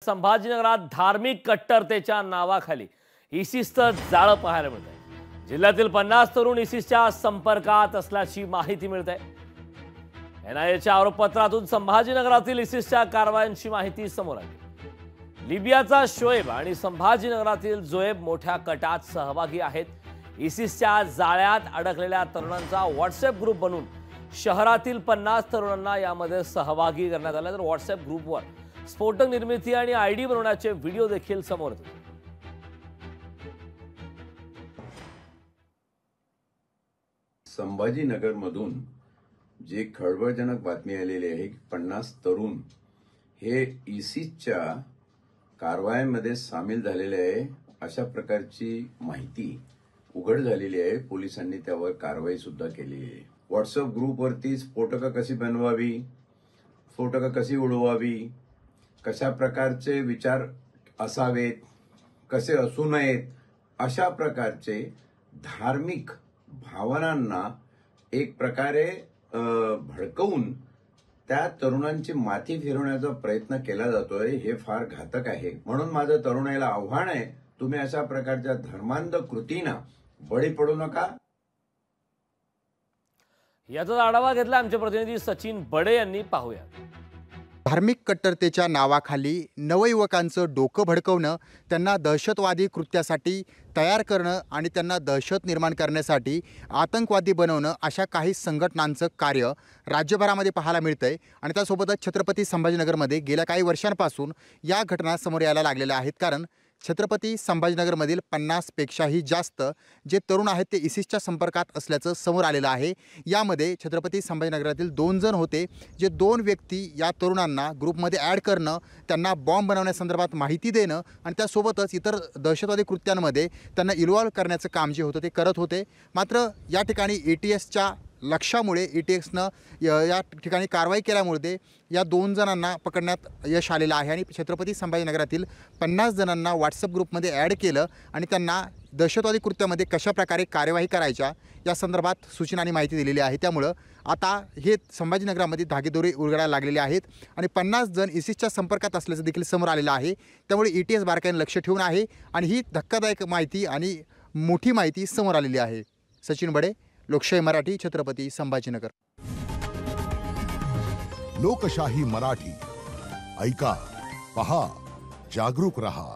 संभाजीनगरात धार्मिक कट्टरतेच्या नावाखाली इसिसचं जाळं पाहायला मिळत आहे। जिल्ह्यातील 50 तरुण इसिसच्या संपर्कात असल्याची माहिती मिळते आहे। एनआयएच्या आरोपपत्रातून संभाजीनगरातील इसिसच्या कारवायांची माहिती समोर आली। लिबियाचा शोएब आणि संभाजीनगरातील जोएब मोठ्या कटात सहभागी आहेत। इसिसच्या जाळ्यात अडकलेल्या तरुणांचा व्हॉट्सअप ग्रुप बनवून शहरातील 50 तरुणांना यामध्ये सहभागी करण्यात आले। तर व्हॉट्सअप ग्रुपवर स्फोटक निर्मिती आणि आयडी बनवण्याचे व्हिडिओ देखील समोर येतात। संभाजीनगर मधून जे खळबळजनक बातमी आलेली आहे की 50 तरुण हे इसिसच्या कारवायांमध्ये सामील झालेले आहे अशा प्रकारची माहिती उघड झालेली आहे। पोलिसांनी त्यावर कारवाई सुद्धा केली आहे। व्हॉट्सअप ग्रुपवरती स्फोटकं कशी बनवावी, स्फोटकं कशी उडवावी, कशा प्रकारचे विचार असावेत, कसे असू नयेत, अशा प्रकारचे धार्मिक भावनांना एक प्रकारे भडकवून त्या तरुणांची माथी फिरवण्याचा प्रयत्न केला जातोय। हे फार घातक आहे। म्हणून माझं तरुणाईला आव्हान आहे, तुम्ही अशा प्रकारच्या धर्मांध कृतींना बळी पडू नका। याचा आढावा घेतला आमचे प्रतिनिधी सचिन बडे यांनी। पाहूया। धार्मिक कट्टरतेच्या नावाखाली नवयुवकांचं डोकं भडकवणं, त्यांना दहशतवादी कृत्यासाठी तयार करणं आणि त्यांना दहशत निर्माण करण्यासाठी आतंकवादी बनवणं अशा काही संघटनांचं कार्य राज्यभरामध्ये पाहायला मिळतंय। आणि त्यासोबतच छत्रपती संभाजीनगरमध्ये गेल्या काही वर्षांपासून या घटना समोर यायला लागलेल्या आहेत। कारण छत्रपती संभाजीनगरमधील 50 पेक्षाही जास्त जे तरुण आहेत ते इसिसच्या संपर्कात असल्याचं समोर आलेलं आहे। यामध्ये छत्रपती संभाजीनगरातील 2 जण होते, जे 2 व्यक्ती या तरुणांना ग्रुपमध्ये ॲड करणं, त्यांना बॉम्ब बनवण्यासंदर्भात माहिती देणं आणि त्यासोबतच इतर दहशतवादी कृत्यांमध्ये त्यांना इन्व्हॉल्व करण्याचं काम जे होतं ते करत होते। मात्र या ठिकाणी ATSच्या लक्षामुळे ATSनं या ठिकाणी कारवाई केल्यामुळे या 2 जणांना पकडण्यात यश आलेलं आहे आणि छत्रपती संभाजीनगरातील 50 जणांना व्हॉट्सअप ग्रुपमध्ये ॲड केलं आणि त्यांना दहशतवादी कृत्यामध्ये कशाप्रकारे कार्यवाही करायच्या या संदर्भात सूचना आणि माहिती दिलेली आहे। त्यामुळं आता हे संभाजीनगरामध्ये धागेदोरे उलगडायला लागलेले आहेत आणि 50 जण इसिसच्या संपर्कात असल्याचं देखील समोर आलेलं आहे। त्यामुळे ATS बारकाईने लक्ष ठेवून आहे आणि ही धक्कादायक माहिती आणि मोठी माहिती समोर आलेली आहे। सचिन बडे, लोकशाही मराठी, छत्रपती संभाजीनगर। लोकशाही मराठी, ऐका, पहा, जागरूक रहा।